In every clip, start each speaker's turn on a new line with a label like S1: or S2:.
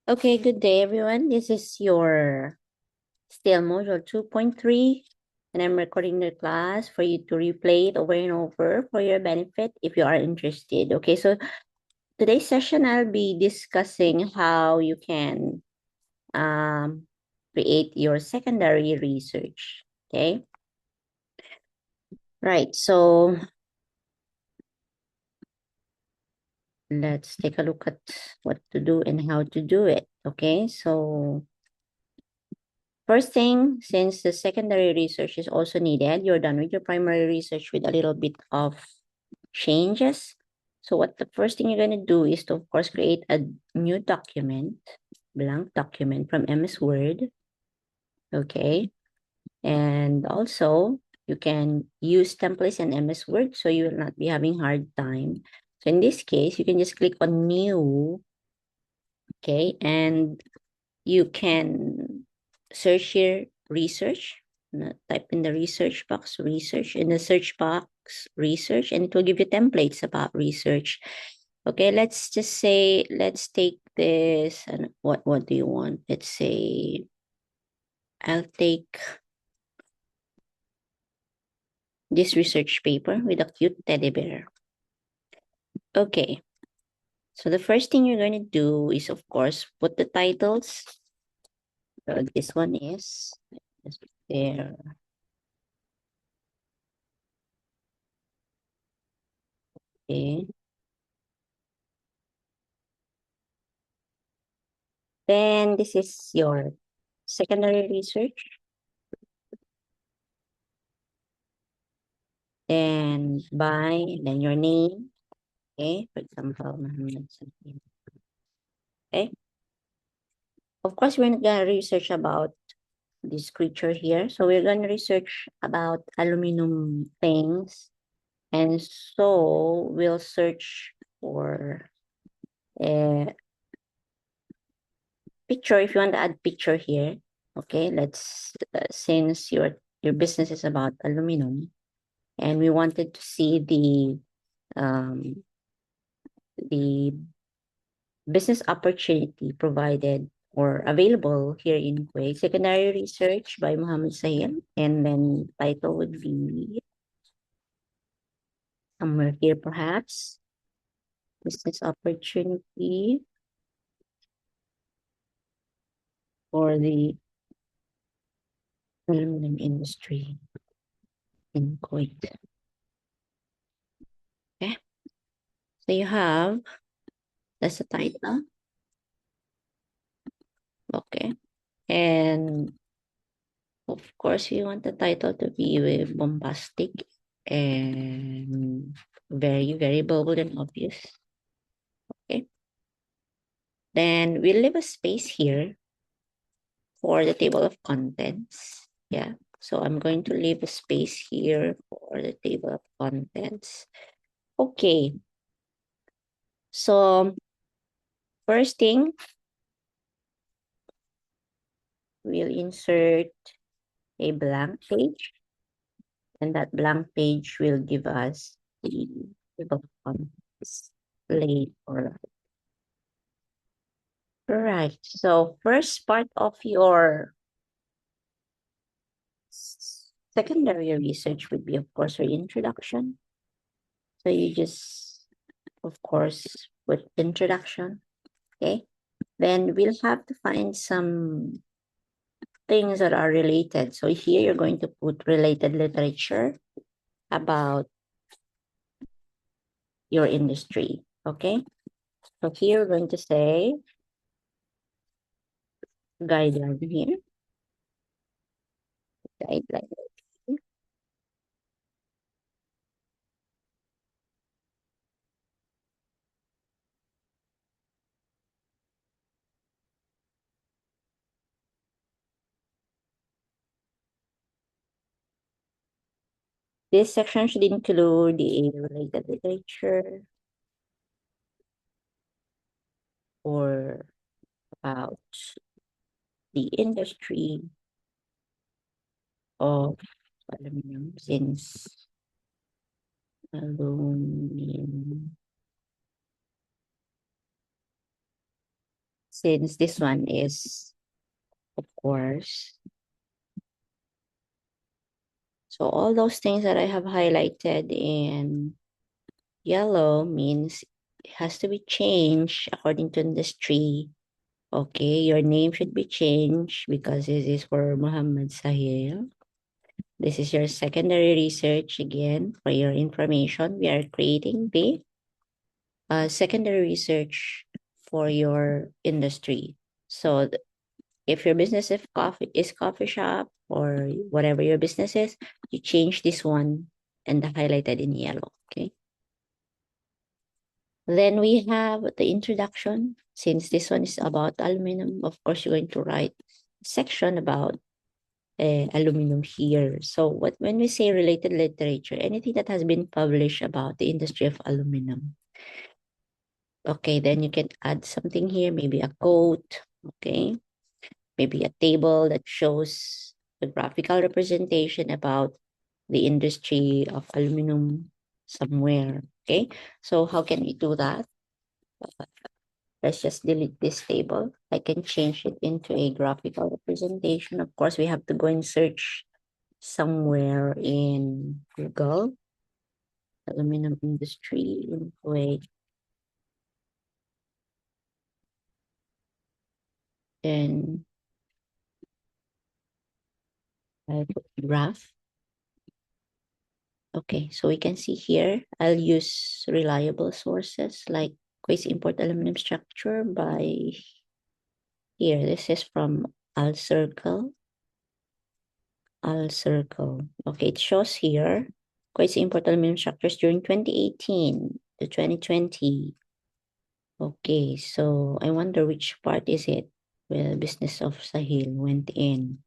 S1: Okay, good day, everyone. This is your still module 2.3, and I'm recording the class for you to replay it over and over for your benefit if you are interested. Okay, so today's session, I'll be discussing how you can create your secondary research. Okay, right. So let's take a look at what to do and how to do it. Okay, so first thing, since the secondary research is also needed, you're done with your primary research with a little bit of changes. So what the first thing you're going to do is to, of course, create a new document, blank document from MS Word. Okay. And also, you can use templates in MS Word, so you will not be having hard time. So in this case, you can just click on New, okay, and you can search here research, type in the research box research, in the search box research, and it will give you templates about research. Okay, let's just say, let's take this, and what do you want? Let's say I'll take this research paper with a cute teddy bear. Okay, so the first thing you're going to do is, of course, put the titles. So this one is there. Okay. Then this is your secondary research. Then then your name. Okay, for example, Muhammad Salim. Okay. Of course, we're not gonna research about this creature here. So we're gonna research about aluminum things. And so we'll search for a picture if you want to add picture here. Okay, let's since your business is about aluminum and we wanted to see the business opportunity provided or available here in Kuwait. Secondary research by Muhammad Sahil, and then title would be somewhere here perhaps. Business opportunity for the aluminum industry in Kuwait. Okay, so you have, that's the title. Okay, and of course you want the title to be with bombastic and very, very bold and obvious. Okay. Then we'll leave a space here for the table of contents. Yeah. So I'm going to leave a space here for the table of contents. Okay. So first thing, we'll insert a blank page, and that blank page will give us the table of contents later. Right. So first part of your secondary research would be, of course, your introduction. So you just, of course, put introduction. Okay. Then we'll have to find some things that are related. So here you're going to put related literature about your industry. Okay. So here we're going to say guideline here. Guideline. This section should include the related literature or about the industry of aluminum, since aluminum since this one is, of course, so all those things that I have highlighted in yellow means it has to be changed according to industry. Okay, your name should be changed because this is for Muhammad Sahil. This is your secondary research. Again, for your information, we are creating the secondary research for your industry. So if your business is coffee shop or whatever your business is, you change this one and highlighted in yellow. Okay. Then we have the introduction. Since this one is about aluminum, of course, you're going to write section about aluminum here. So when we say related literature, anything that has been published about the industry of aluminum. Okay, then you can add something here, maybe a quote, okay, maybe a table that shows the graphical representation about the industry of aluminum somewhere, okay? So how can we do that? Let's just delete this table. I can change it into a graphical representation. Of course, we have to go and search somewhere in Google, aluminum industry in Kuwait. And I put graph. Okay, so we can see here, I'll use reliable sources like Kuwait's Import Aluminum Structure by here. This is from Al Circle. Al Circle. Okay, it shows here Kuwait's Import Aluminum Structures during 2018 to 2020. Okay, so I wonder which part is it where the business of Sahil went in.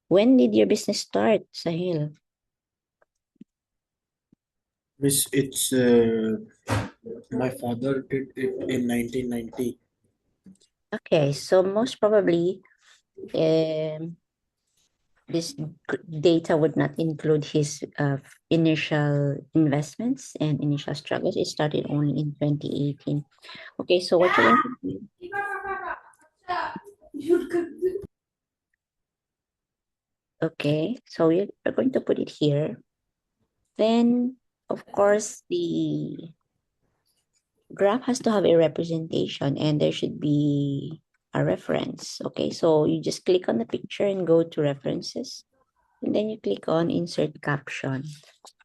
S1: When did your business start, Sahil?
S2: Miss, it's my father did it in 1990.
S1: Okay, so most probably this data would not include his initial investments and initial struggles. It started only in 2018. Okay, so what you're going to do? Okay, so we're going to put it here. Then, of course, the graph has to have a representation and there should be a reference. Okay, so you just click on the picture and go to references. And then you click on insert caption.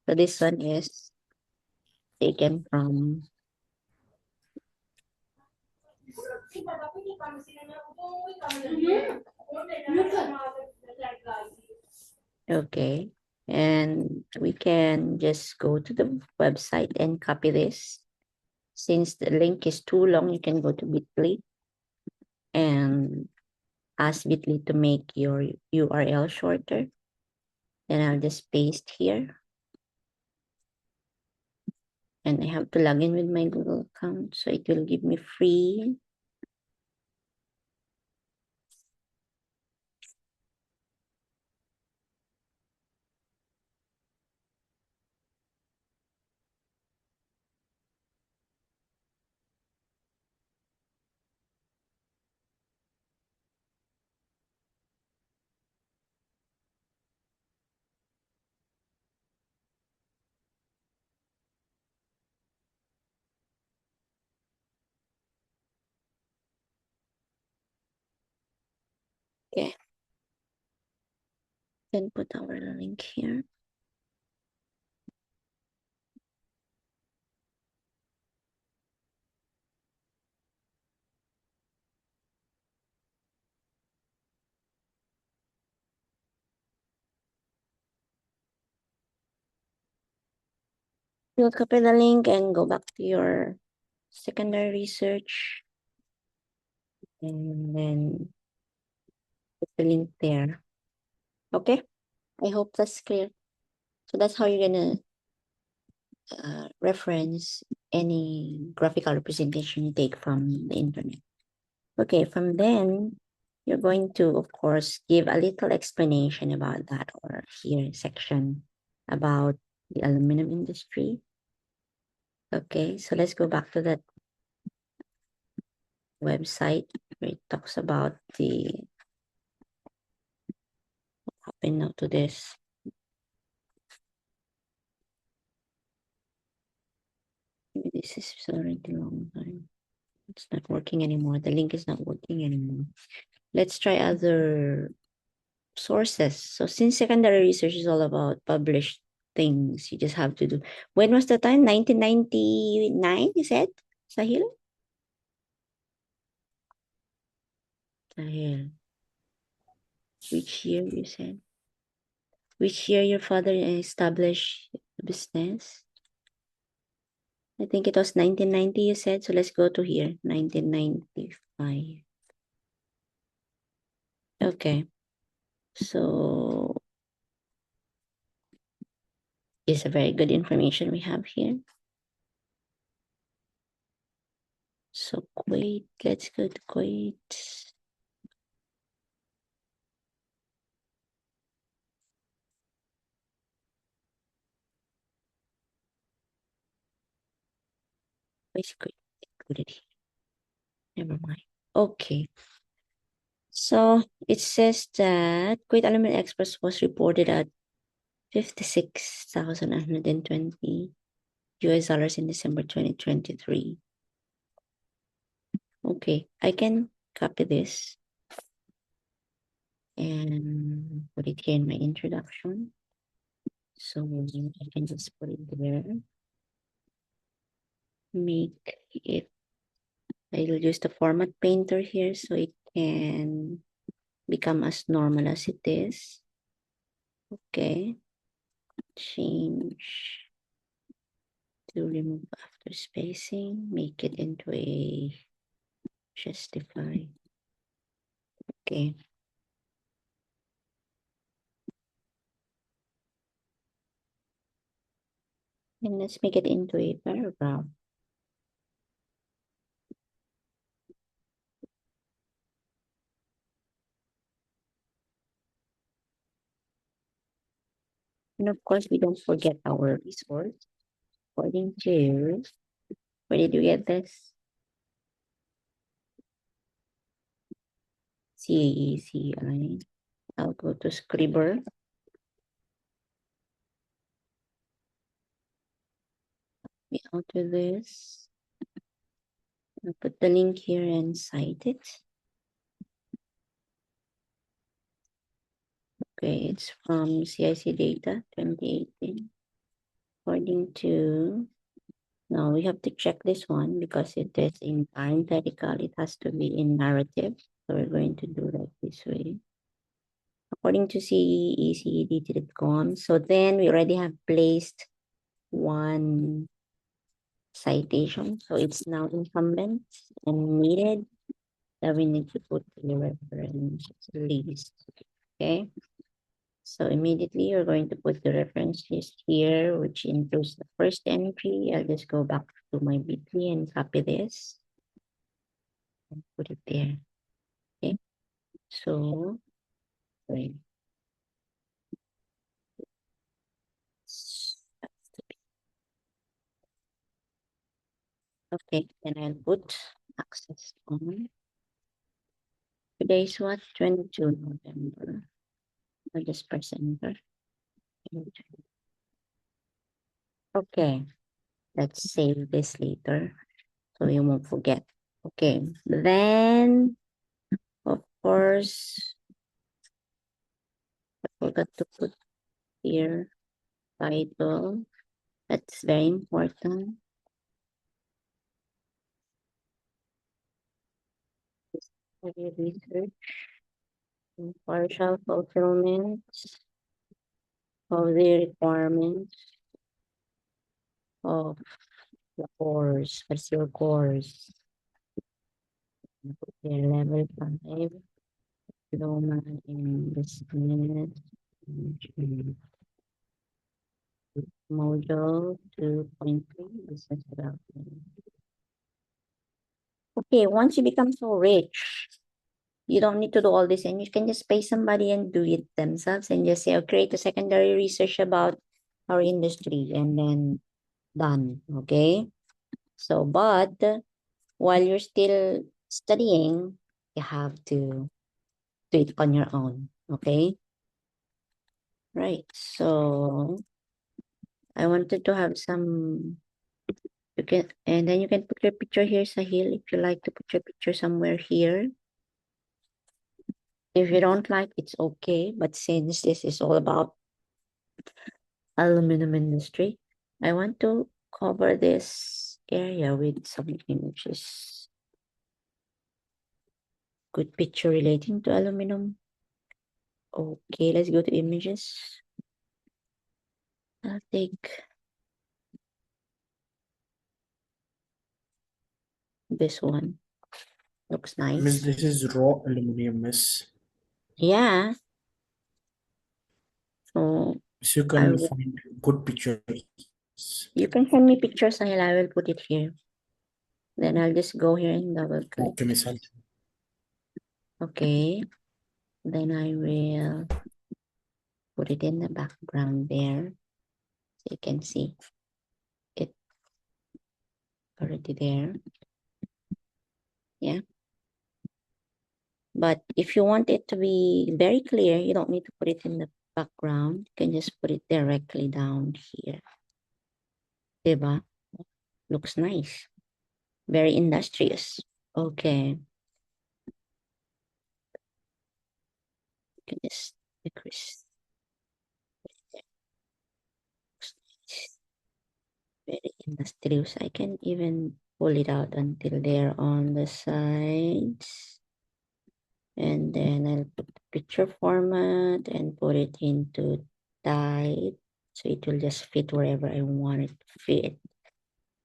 S1: So this one is taken from, okay. And we can just go to the website and copy this. Since the link is too long, you can go to Bitly and ask Bitly to make your URL shorter. Then I'll just paste here. And I have to log in with my Google account, so it will give me free. Okay. Then put our link here. You'll copy the link and go back to your secondary research. And then put the link there. Okay. I hope that's clear. So that's how you're gonna reference any graphical representation you take from the internet. Okay, from then, you're going to, of course, give a little explanation about that or here section about the aluminum industry. Okay, so let's go back to that website where it talks about the what happened now to this. Maybe this is already long time. It's not working anymore. The link is not working anymore. Let's try other sources. So since secondary research is all about published things, you just have to do. When was the time? 1999, you said? Sahil? Sahil. Which year you said? Which year your father established the business? I think it was 1990 you said. So let's go to here. 1995. Okay. So it's a very good information we have here. So Kuwait, let's go to Kuwait. Where's Kuwait? Put it here. Never mind. Okay. So it says that Kuwait Aluminum Express was reported at 56,120 US dollars in December 2023. Okay, I can copy this and put it here in my introduction. So I can just put it there. Make it, I'll use the format painter here so it can become as normal as it is. Okay, change to remove after spacing, make it into a justify. Okay. And let's make it into a paragraph. And of course, we don't forget our resource. According to, where did you get this? CAECI. I'll go to Scriber. We alter this. I'll put the link here and cite it. Okay, it's from CIC data 2018. According to, now we have to check this one because it is in parenthetical. It has to be in narrative. So we're going to do that this way. According to CECED.com. So then we already have placed one citation. So it's now incumbent and needed that we need to put the reference list. Okay. So immediately you're going to put the reference list here, which includes the first entry. I'll just go back to my Bitly and copy this and put it there. Okay. So, sorry. Okay, then I'll put access on. Today is what? 22 November. I'll just press enter. Okay, let's save this later so you won't forget. Okay, then of course I forgot to put here title. That's very important. Research and partial fulfillment of the requirements of the course. What's your course? Their level 5 diploma in business module 2.3 business development. Okay, once you become so rich, you don't need to do all this and you can just pay somebody and do it themselves and just say, oh, create a secondary research about our industry and then done. Okay. So, but while you're still studying, you have to do it on your own, okay? Right, so I wanted to have some, you can, and then you can put your picture here, Sahil, if you like to put your picture somewhere here. If you don't like, it's okay, but since this is all about aluminum industry, I want to cover this area with some images. Good picture relating to aluminum. Okay, let's go to images. I'll take this one. Looks
S2: Miss,
S1: nice.
S2: this is raw aluminum, miss.
S1: Yeah. So
S2: So you
S1: I
S2: can
S1: will,
S2: find good pictures.
S1: you can send me pictures, Sahil. I will put it here. Then I'll just go here and double click.
S2: Okay, miss.
S1: Okay. Then I will put it in the background there. So you can see it already there. Yeah. But if you want it to be very clear, you don't need to put it in the background. You can just put it directly down here. Diba? Looks nice. Very industrious. Okay. You can just decrease. Looks nice. Very industrious. I can even pull it out until there on the sides. And then I'll put the picture format and put it into type. So it will just fit wherever I want it to fit.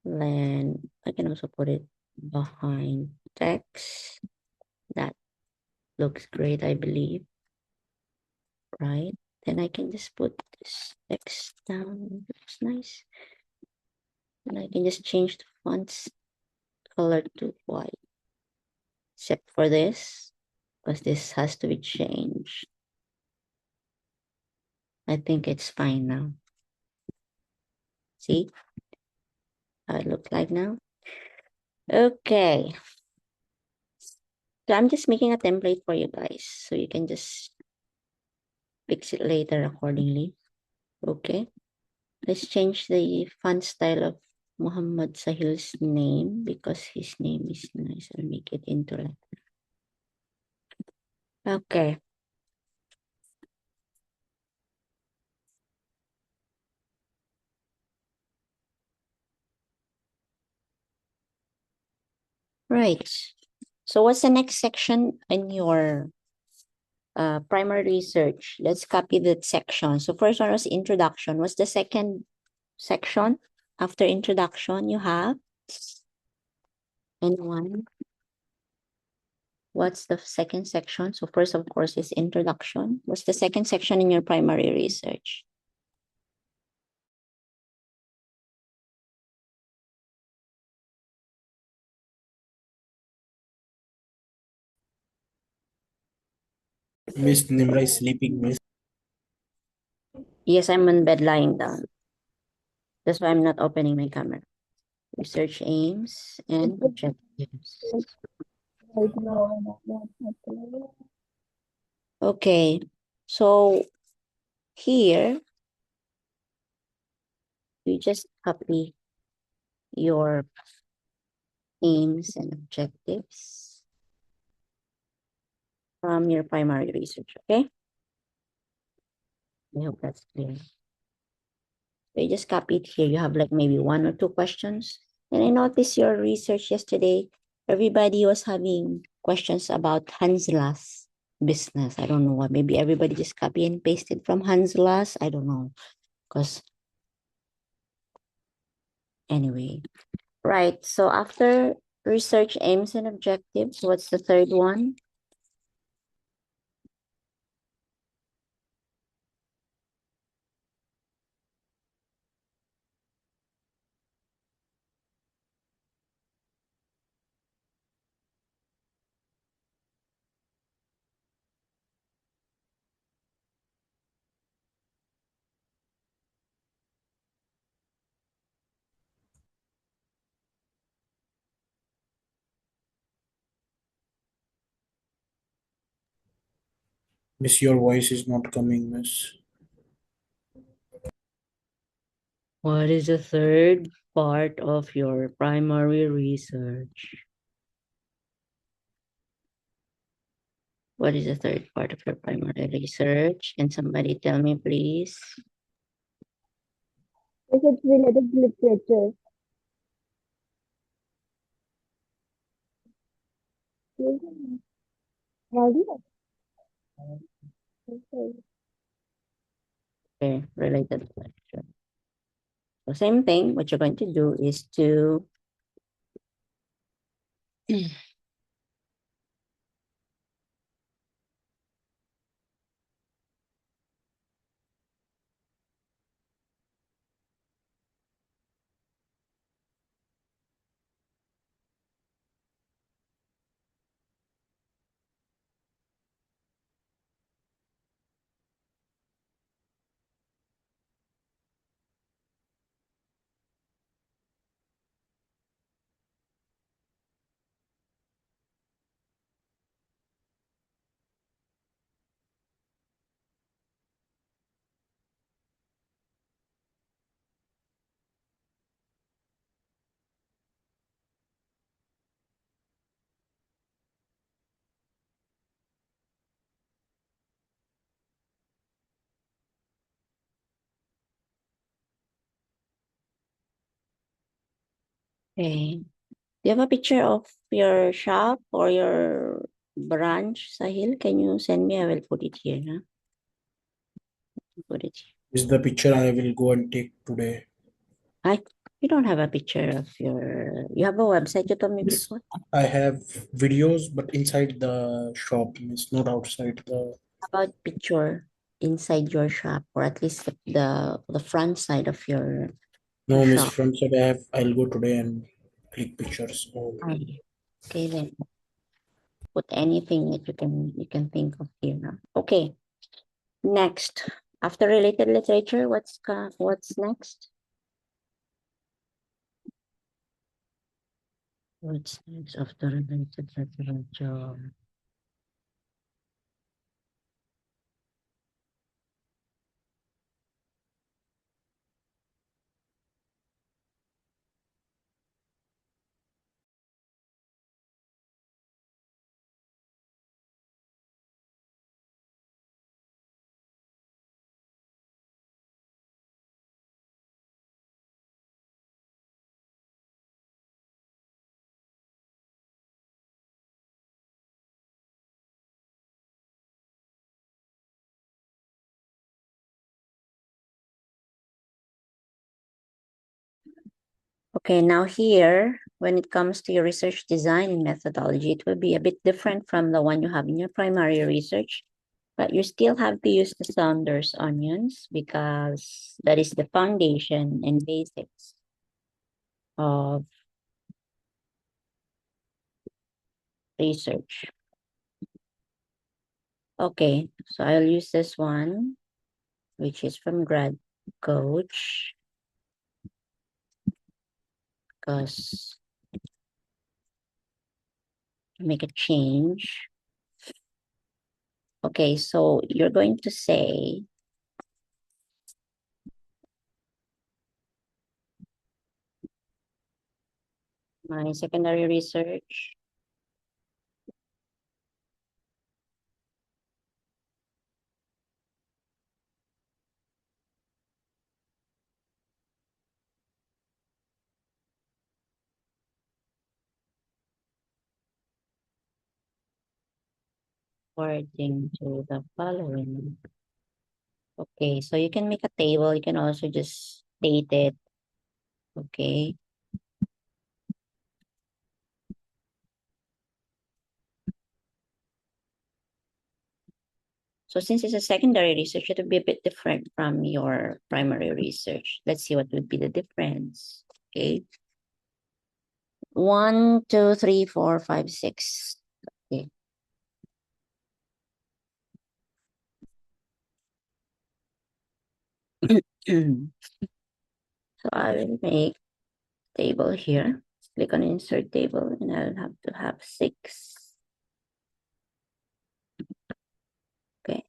S1: Then I can also put it behind text. That looks great, I believe. Right? Then I can just put this text down. Looks nice. And I can just change the font's color to white. Except for this, because this has to be changed. I think it's fine now. See how it looks like now? Okay. So I'm just making a template for you guys. So you can just fix it later accordingly. Okay. Let's change the font style of Muhammad Sahil's name because his name is nice. I'll make it into like. Okay. Right. So what's the next section in your primary research? Let's copy that section. So first one was introduction. What's the second section? After introduction, you have anyone? What's the second section? So first, of course, is introduction. What's the second section in your primary research?
S2: Miss Nimra is sleeping, miss.
S1: Yes, I'm in bed lying down. That's why I'm not opening my camera. Research aims and objectives. Okay, so here you just copy your aims and objectives from your primary research, okay? I hope that's clear. So you just copy it here. You have like maybe one or two questions. And I noticed your research yesterday, everybody was having questions about Hansla's business. I don't know what, maybe everybody just copy and pasted from Hansla's. I don't know. Because anyway, right. So after research aims and objectives, what's the third one?
S2: Miss, your voice is not coming, miss.
S1: What is the third part of your primary research? What is the third part of your primary research? Can somebody tell me, please?
S3: If it's related to literature. Audio? Okay.
S1: Okay, related question. So same thing, what you're going to do is to okay. Do you have a picture of your shop or your branch, Sahil? Can you send me? I will put it here. Huh? Put it here.
S2: This is the picture I will go and take today.
S1: You don't have a picture of your. You have a website you told me
S2: Miss,
S1: before.
S2: I have videos, but inside the shop, miss, not outside the.
S1: How about picture inside your shop, or at least the front side of your
S2: No, miss,
S1: shop?
S2: front side I have. I'll go today and click pictures. Oh,
S1: Aye. Okay, then put anything that you can think of here. Now. Okay. Next, after related literature, what's next? What's next after related literature? Okay, now here, when it comes to your research design methodology, it will be a bit different from the one you have in your primary research, but you still have to use the Saunders onions because that is the foundation and basics of research. Okay, so I'll use this one, which is from Grad Coach, because make a change. Okay, so you're going to say my secondary research according to the following. Okay, so you can make a table. You can also just state it. Okay. So since it's a secondary research, it would be a bit different from your primary research. Let's see what would be the difference. Okay. 1, 2, 3, 4, 5, 6. Okay. So I will make table here. Click on insert table and I'll have to have 6. Okay.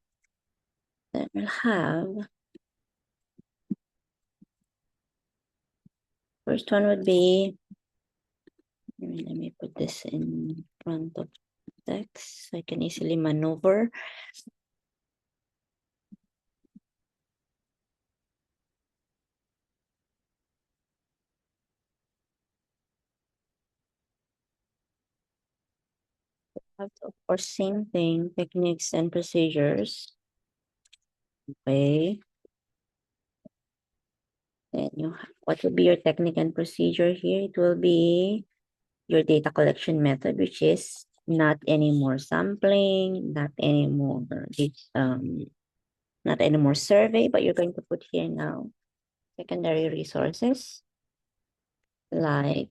S1: Then we'll have, first one would be, let me put this in front of text so I can easily maneuver. Of course, same thing, techniques and procedures. Okay. Then what will be your technique and procedure here? It will be your data collection method, which is not anymore sampling, not anymore not anymore survey, but you're going to put here now secondary resources like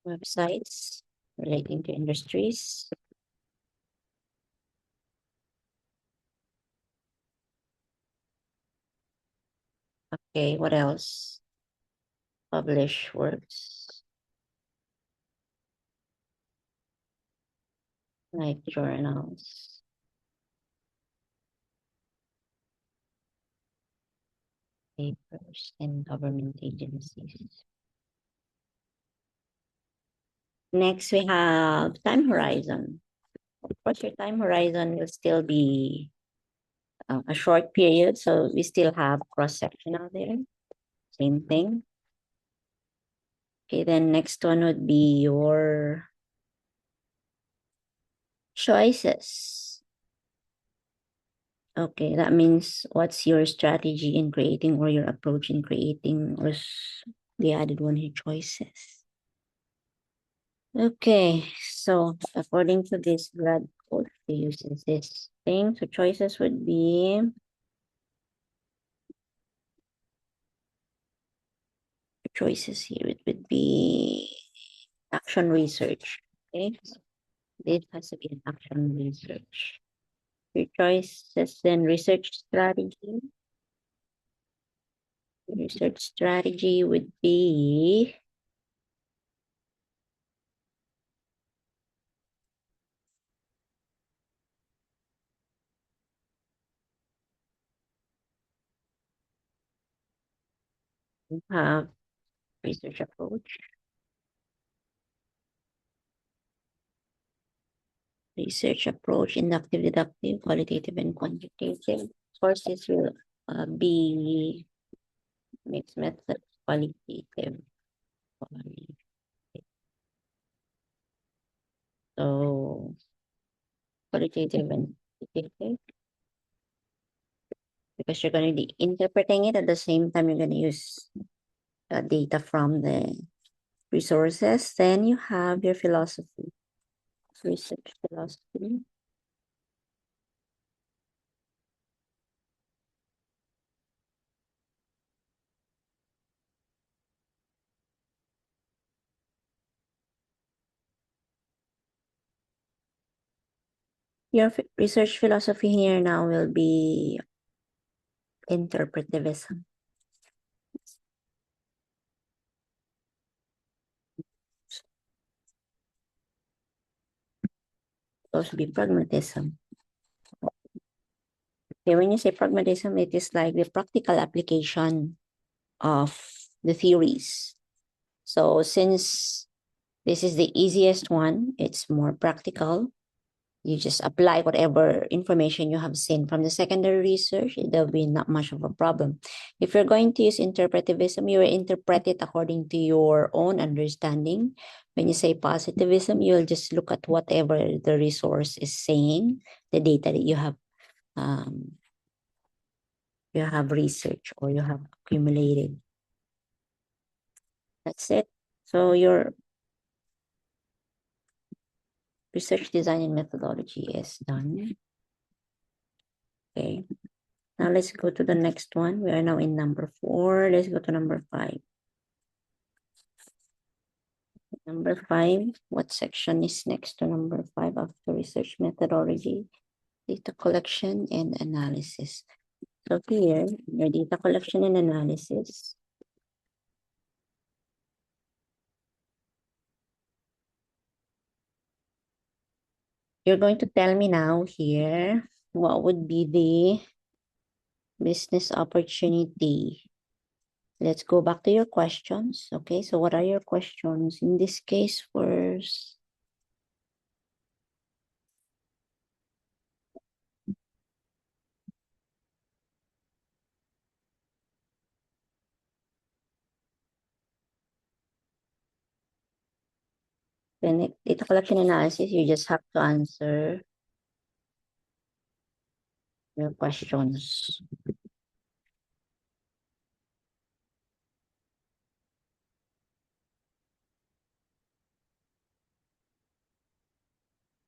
S1: websites relating to industries. Okay, what else? Publish works like journals. Papers and government agencies. Next, we have time horizon. Of course, your time horizon will still be a short period, so we still have cross-section out there. Same thing. Okay, then next one would be your choices. Okay, that means what's your strategy in creating or your approach in creating, or the added one here, choices. Okay, so according to this grad code, it uses this thing. So choices would be choices here. It would be action research. Okay, so this has to be an action research. Your choices then research strategy. Research strategy would be have research approach. Research approach, inductive, deductive, qualitative, and quantitative. Of course, this will be mixed method, qualitative. So, qualitative and quantitative, because you're going to be interpreting it at the same time you're going to use data from the resources. Then you have your philosophy, research philosophy. Your research philosophy here now will be interpretivism. Also be pragmatism. Okay, when you say pragmatism, it is like the practical application of the theories. So since this is the easiest one, it's more practical. You just apply whatever information you have seen from the secondary research. There'll be not much of a problem. If you're going to use interpretivism, you will interpret it according to your own understanding. When you say positivism, you'll just look at whatever the resource is saying, the data that you have researched or you have accumulated. That's it. So your research design and methodology is done. Okay. Now let's go to the next one. We are now in number 4. Let's go to number 5. Number 5, what section is next to number 5 after research methodology? Data collection and analysis. So here, your data collection and analysis. you're going to tell me now here what would be the business opportunity. Let's go back to your questions. Okay, so what are your questions? In this case, first, then data collection analysis, you just have to answer your questions.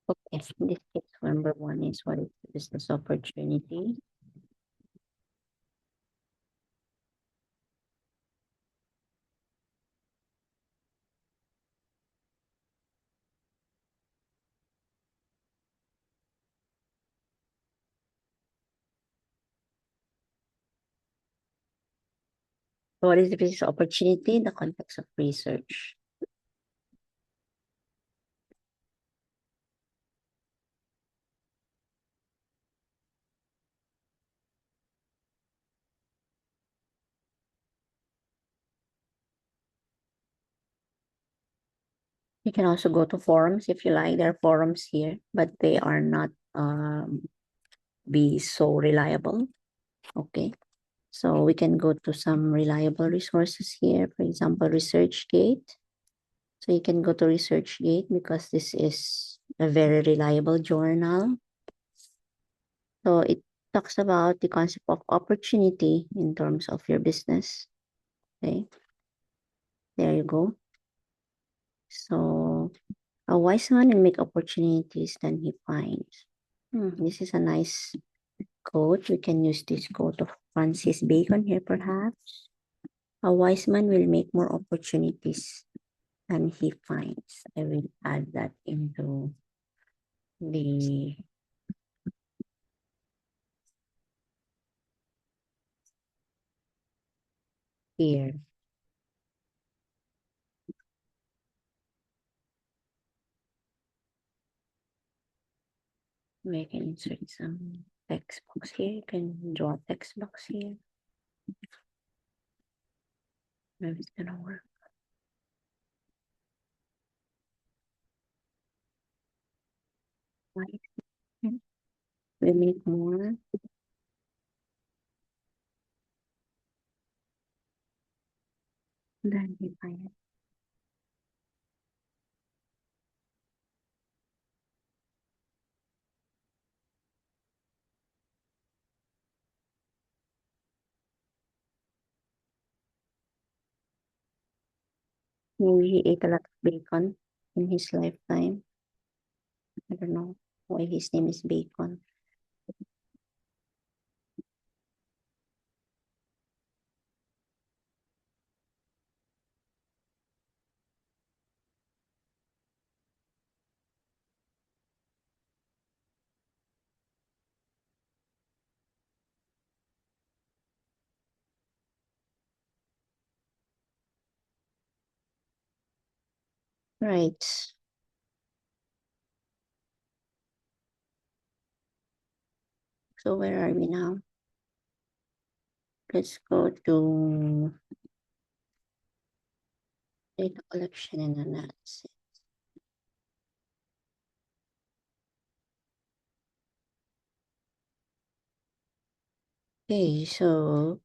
S1: Okay, in this case, number one is what is the business opportunity? What is the business opportunity in the context of research? You can also go to forums if you like. There are forums here, but they are not be so reliable. Okay, so we can go to some reliable resources here. For example, ResearchGate. So you can go to ResearchGate because this is a very reliable journal. So it talks about the concept of opportunity in terms of your business. Okay, there you go. So a wise man will make opportunities than he finds. This is a nice quote. We can use this quote of Francis Bacon here, perhaps. A wise man will make more opportunities than he finds. I will add that into the here. We can insert some text box here. You can draw a text box here. Maybe it's gonna work. Right. We make more. Then we find it. Maybe he ate a lot of bacon in his lifetime. I don't know why his name is Bacon. Right. So where are we now? Let's go to data collection and analysis. Okay, so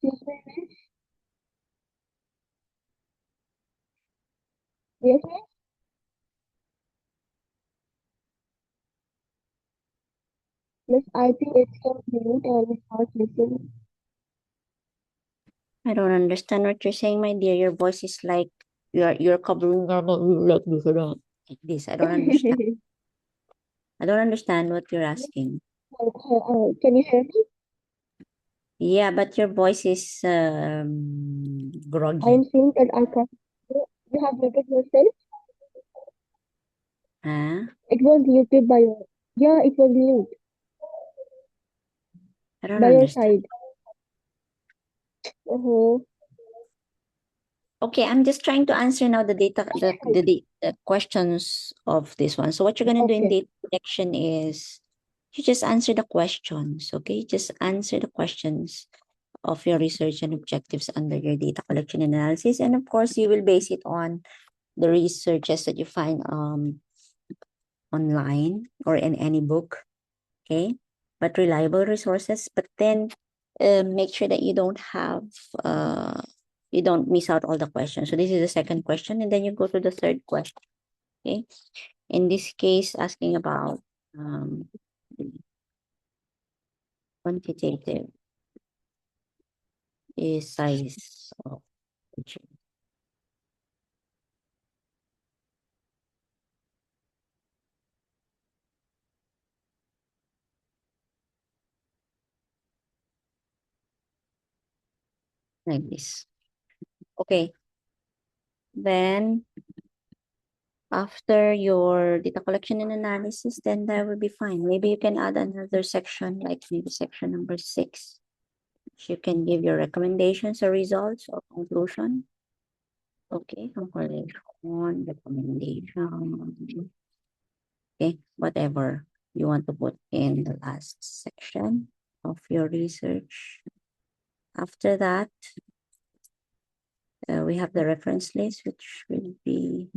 S3: Excuse me, miss? Yes, miss? Miss, I think it's complete and it's not listening.
S1: I don't understand what you're saying, my dear. Your voice is like you're covering your mouth like this, like this. I don't understand. I don't understand what you're asking.
S3: Can you hear me?
S1: Yeah, but your voice is
S3: I
S1: groggy.
S3: am saying that I can't. You have muted yourself?
S1: Huh?
S3: It was muted by your. Yeah, it was mute
S1: I don't
S3: by your
S1: understand.
S3: side. Oh,
S1: Okay, I'm just trying to answer now the data, the questions of this one. So what you're gonna do in
S3: okay.
S1: data collection is you just answer the questions, okay? Just answer the questions of your research and objectives under your data collection and analysis. And of course, you will base it on the researches that you find online or in any book, okay? But reliable resources. But then make sure that you don't have you don't miss out all the questions. So this is the second question, and then you go to the third question. Okay. In this case, asking about quantitative is size of picture. Like this. Okay. Then after your data collection and analysis, then that will be fine. Maybe you can add another section, like maybe section number 6. You can give your recommendations or results or conclusion. Okay, conclusion, recommendation. Okay, whatever you want to put in the last section of your research. After that, we have the reference list, which will be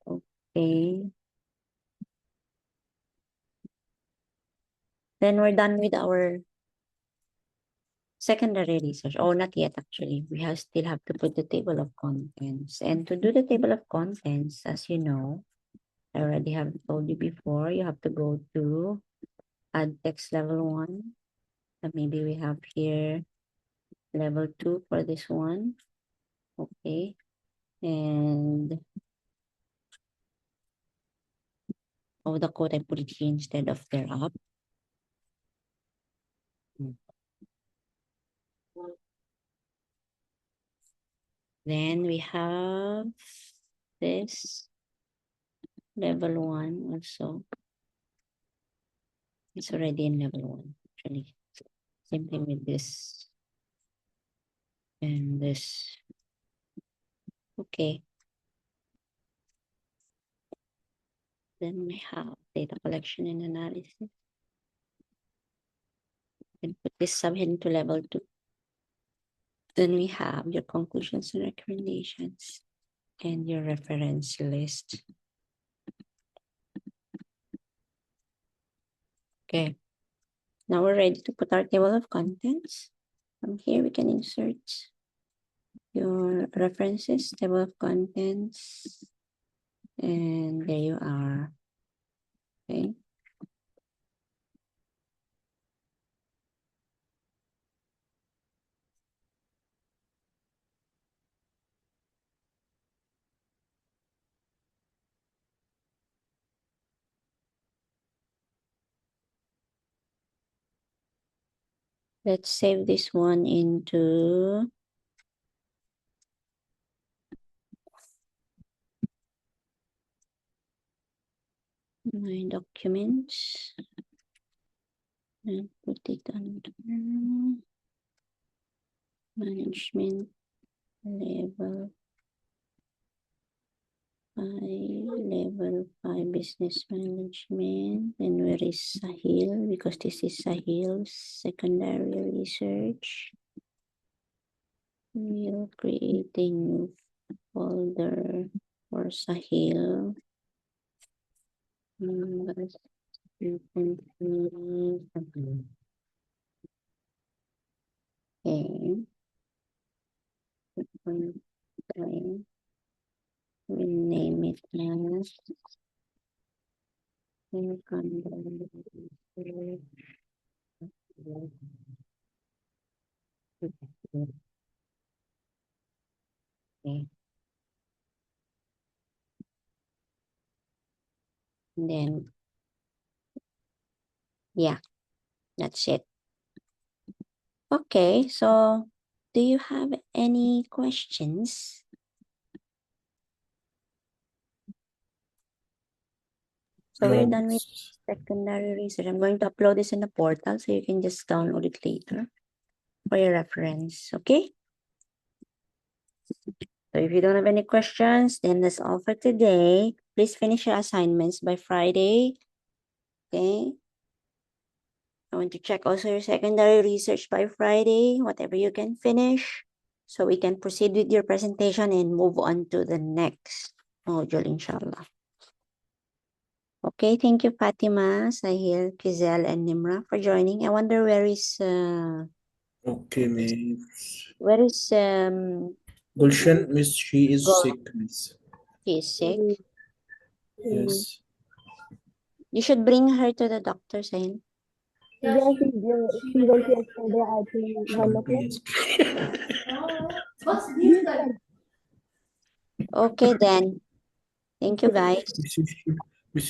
S1: okay. Then we're done with our secondary research. Oh, not yet actually. We still have to put the table of contents. And to do the table of contents, as you know, I already have told you before, you have to go to add text level 1. And maybe we have here level 2 for this one. Okay. And the code I put it here instead of their up. Then we have this level 1 also. It's already in level 1 actually. Same thing with this and this. Okay. Then we have data collection and analysis. And put this subheading to level 2. Then we have your conclusions and recommendations and your reference list. Okay. Now we're ready to put our table of contents. From here, we can insert your references, table of contents, and there you are. Okay. Let's save this one into my documents and put it under management level 5 business management. And where is Sahil? Because this is Sahil's secondary research. We'll create a new folder for Sahil. You can see Okay. Okay. We name it as okay. Then, yeah, that's it. Okay, so do you have any questions? So we're
S2: No,
S1: done with
S2: miss.
S1: secondary research. I'm going to upload this in the portal so you can just download it later for your reference, okay? So if you don't have any questions, then that's all for today. Please finish your assignments by Friday, okay? I want to check also your secondary research by Friday, whatever you can finish, so we can proceed with your presentation and move on to the next module, inshallah. Okay, thank you, Fatima, Sahil, Kizel, and Nimra for joining. I wonder where is
S2: Okay, miss. Gulshan, miss, she is
S1: Go,
S2: sick, miss.
S1: she is sick.
S2: Yes.
S1: You should bring her to the doctor, Sahil.
S3: Yeah, she went yesterday, I think, 1 o'clock.
S2: Yes.
S3: Yes, sir.
S1: Okay then. Thank you, guys.
S2: She